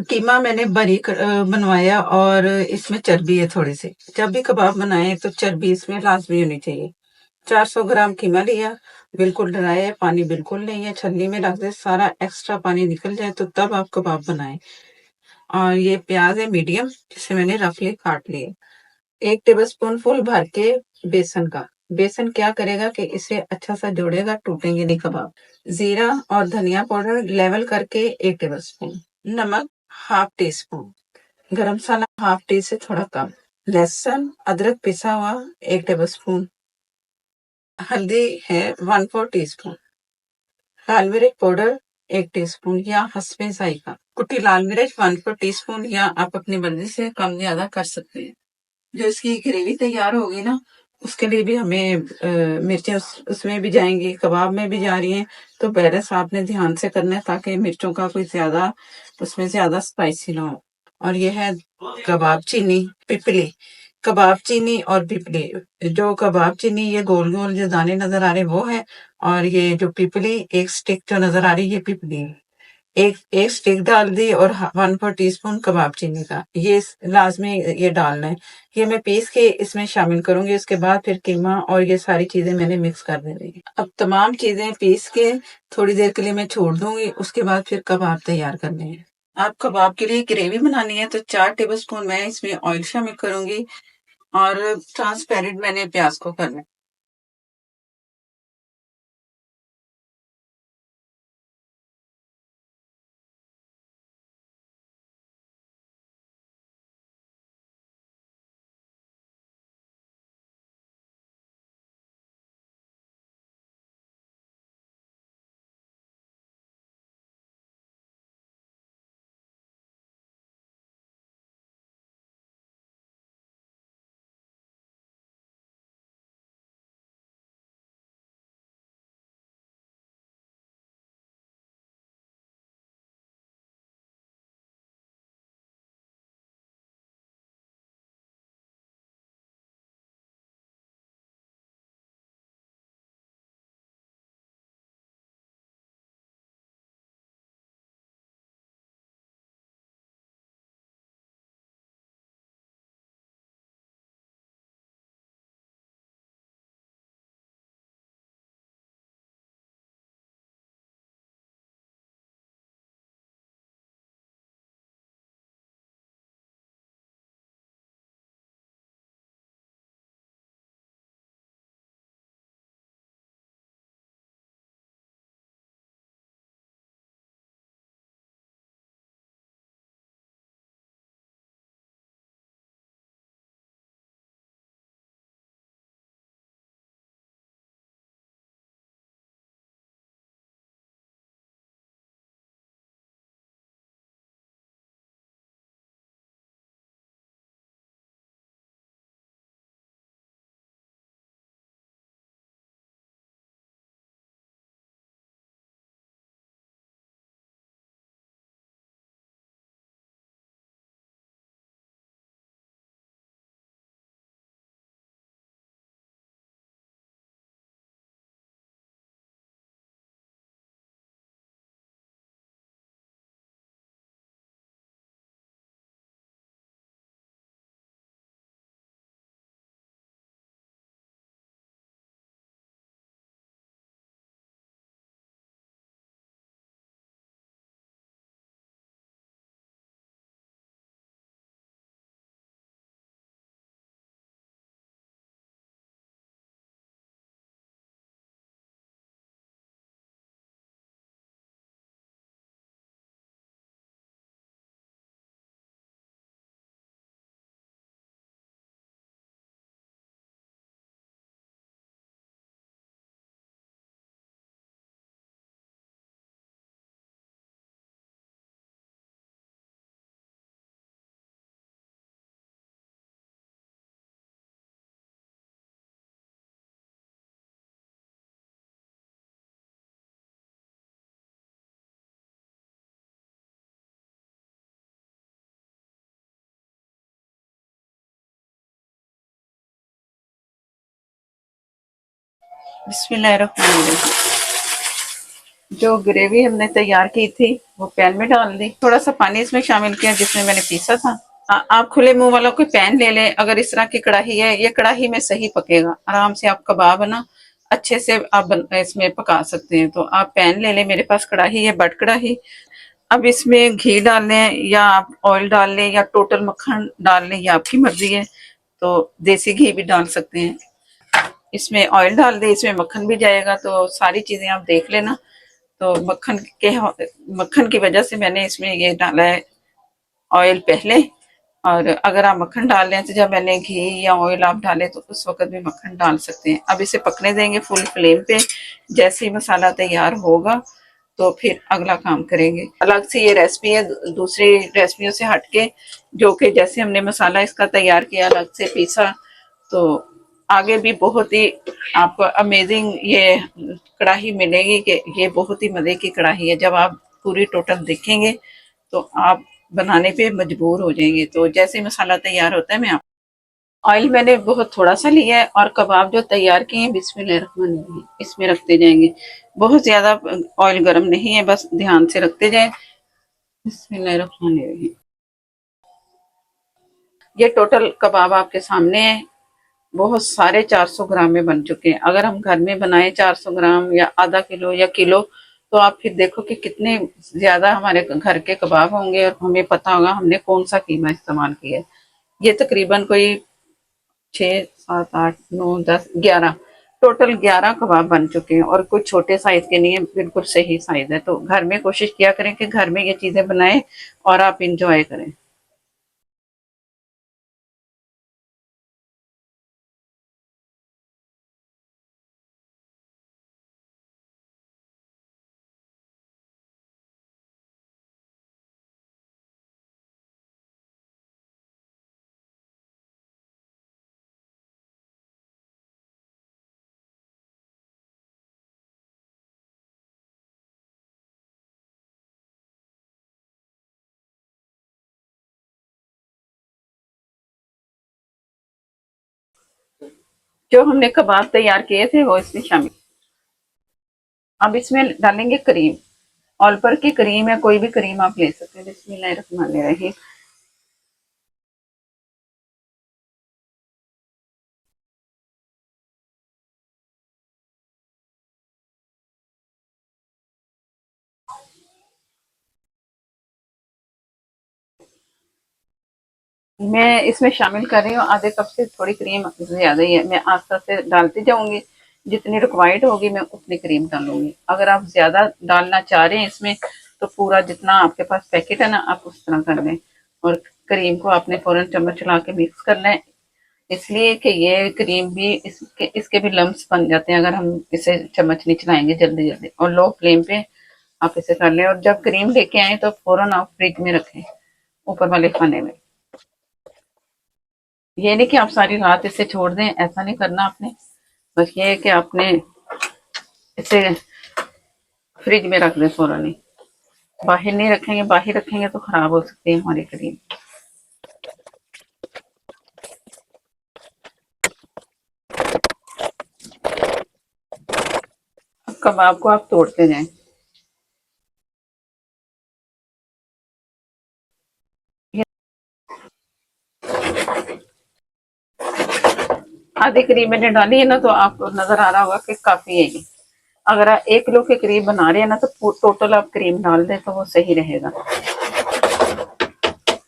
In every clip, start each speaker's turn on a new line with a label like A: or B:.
A: कीमा मैंने बारीक बनवाया और इसमें चर्बी है थोड़ी सी। जब भी कबाब बनाए तो चर्बी इसमें लाजमी होनी चाहिए। 400 ग्राम कीमा लिया, बिल्कुल ड्राई है, पानी बिल्कुल नहीं है। छलनी में रख दे, सारा एक्स्ट्रा पानी निकल जाए तो तब आप कबाब बनाएं। और ये प्याज है मीडियम, जिसे मैंने रफली काट लिया। 1 टेबलस्पून फुल भर के बेसन का। बेसन क्या करेगा कि इसे अच्छा सा जोड़ेगा, टूटेंगे नहीं कबाब। जीरा और धनिया पाउडर लेवल करके 1 टेबलस्पून। नमक हाफ टी स्पून। गरम मसाला हाफ टी से थोड़ा कम। लहसुन अदरक पिसा हुआ 1 टेबलस्पून। हल्दी है 1/4 टीस्पून। लाल मिर्च पाउडर 1 टीस्पून या हस्बे जायका। कुटी लाल मिर्च 1/4 टीस्पून, या आप अपनी मर्जी से कम ज्यादा कर सकते हैं। जो इसकी ग्रेवी तैयार होगी ना, उसके लिए भी हमें मिर्चें उसमें भी जाएंगी, कबाब में भी जा रही हैं। तो बैलेंस आपने ध्यान से करना है ताकि मिर्चों का कोई ज्यादा उसमें ज्यादा स्पाइसी ना हो। और ये है कबाब चीनी पिपली। कबाब चीनी और पिपली, जो कबाब चीनी ये गोल गोल जो दाने नजर आ रहे हैं वो है, और ये जो पिपली एक स्टिक जो नजर आ रही है ये पिपली है। एक एक स्टिक डाल दी और 1/4 टीस्पून कबाब चीनी का, ये लाजमी ये डालना है। ये मैं पीस के इसमें शामिल करूंगी। उसके बाद फिर कीमा और ये सारी चीजें मैंने मिक्स कर देनी है। अब तमाम चीजें पीस के थोड़ी देर के लिए मैं छोड़ दूंगी। उसके बाद फिर कबाब तैयार करने हैं। आप कबाब के लिए ग्रेवी बनानी है तो 4 टेबलस्पून मैं इसमें ऑयल शामिल करूंगी, और ट्रांसपेरेंट मैंने प्याज को करना है। बिस्मिल्लाहिर्रहमानिर्रहीम। जो ग्रेवी हमने तैयार की थी वो पैन में डाल दी, थोड़ा सा पानी इसमें शामिल किया जिसमें मैंने पीसा था। आप खुले मुंह वाला कोई पैन ले लें। अगर इस तरह की कढ़ाई है, ये कढ़ाई में सही पकेगा, आराम से आप कबाब है ना अच्छे से आप इसमें पका सकते हैं। तो आप पैन ले लें, मेरे पास कढ़ाई है, बट कढ़ाई। अब इसमें घी डाल लें या आप ऑयल डाल लें या टोटल मक्खन डाल लें, ये आपकी मर्जी है। तो देसी घी भी डाल सकते हैं। इसमें ऑयल डाल दें, इसमें मक्खन भी जाएगा, तो सारी चीजें आप देख लेना। तो मक्खन की वजह से मैंने इसमें ये डाला है ऑयल पहले। और अगर आप मक्खन डाल रहे हैं तो जब मैंने घी या ऑयल आप डाले तो उस वक्त भी मक्खन डाल सकते हैं। अब इसे पकने देंगे फुल फ्लेम पे। जैसे ही मसाला तैयार होगा तो फिर अगला काम करेंगे। अलग से ये रेसिपी है दूसरी रेसिपियों से हटके, जो कि जैसे हमने मसाला इसका तैयार किया, अलग से पीसा। तो आगे भी बहुत ही आपको अमेजिंग ये कढ़ाई मिलेगी कि ये बहुत ही मजे की कढ़ाई है। जब आप पूरी टोटल देखेंगे तो आप बनाने पे मजबूर हो जाएंगे। तो जैसे मसाला तैयार होता है मैं आप ऑयल मैंने बहुत थोड़ा सा लिया है और कबाब जो तैयार किए हैं बिस्मिल्लाहिर्रहमानिर्रहीम इसमें रखते जाएंगे। बहुत ज्यादा ऑयल गर्म नहीं है, बस ध्यान से रखते जाए। बिस्मिल्लाहिर्रहमानिर्रहीम। ये टोटल कबाब आपके सामने है। बहुत सारे 400 ग्राम में बन चुके हैं। अगर हम घर में बनाए 400 ग्राम या आधा किलो या किलो, तो आप फिर देखो कि कितने ज्यादा हमारे घर के कबाब होंगे और हमें पता होगा हमने कौन सा कीमा इस्तेमाल किया है। ये तकरीबन कोई 6 7 8 9 10 11 टोटल 11 कबाब बन चुके हैं। और कोई छोटे साइज के नहीं है, बिल्कुल सही साइज है। तो घर में कोशिश किया करें कि घर में ये चीजें बनाएं और आप इंजॉय करें। जो हमने कबाब तैयार किए थे वो इसमें शामिल। अब इसमें डालेंगे क्रीम। ऑल पर की क्रीम है, कोई भी क्रीम आप ले सकते हैं। बिस्मिल्लाहिर्रहमानिर्रहीम। मैं इसमें शामिल कर रही हूँ आधे कप से थोड़ी क्रीम ज्यादा ही है। मैं आस्ते आस्ते डालती जाऊंगी, जितनी रिक्वायर्ड होगी मैं उतनी क्रीम डालूंगी। अगर आप ज्यादा डालना चाह रहे हैं इसमें तो पूरा जितना आपके पास पैकेट है ना आप उस तरह कर लें। और क्रीम को आपने फौरन चम्मच चला के मिक्स करना है, इसलिए कि ये क्रीम भी इसके भी लम्स बन जाते हैं अगर हम इसे चम्मच नहीं चलाएंगे जल्दी जल्दी। और लो फ्लेम पे आप इसे कर लें। और जब क्रीम लेके आए तो फौरन आप फ्रिज में रखें ऊपर वाले खाने में। ये नहीं कि आप सारी रात इसे छोड़ दें, ऐसा नहीं करना आपने। बस ये है कि आपने इसे फ्रिज में रख दें फौरन ही। बाहर नहीं रखेंगे, बाहर रखेंगे तो खराब हो सकती है हमारी क्रीम। अब कबाब को आप तोड़ते जाएं। ये आधी क्रीम मैंने डाली है ना, तो आपको नजर आ रहा होगा कि काफी है ये। अगर आप 1 किलो के करीब बना रहे हैं ना तो टोटल आप क्रीम डाल दें तो वो सही रहेगा।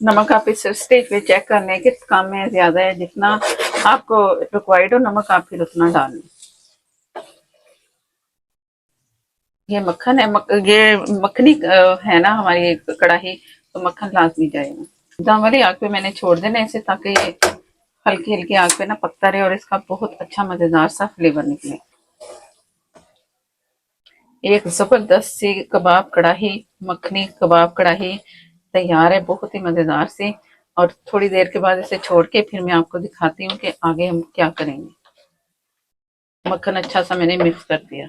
A: नमक आप इस स्टेज पे चेक कर लें कि कम है ज्यादा है। जितना आपको रिक्वायर्ड हो नमक आप फिर उतना डाल लें। ये मक्खन है, ये मक्खनी है ना हमारी कढ़ाई, तो मक्खन लाजमी जाएगा। दम वाली आग पे मैंने छोड़ देना इसे, ताकि ये हल्की हल्की आग पे ना पकता रहे और इसका बहुत अच्छा मजेदार सा फ्लेवर निकले। एक जबरदस्त सी कबाब कढ़ाई, मखनी कबाब कढ़ाई तैयार है, बहुत ही मजेदार सी। और थोड़ी देर के बाद इसे छोड़ के फिर मैं आपको दिखाती हूँ कि आगे हम क्या करेंगे। मक्खन अच्छा सा मैंने मिक्स कर दिया।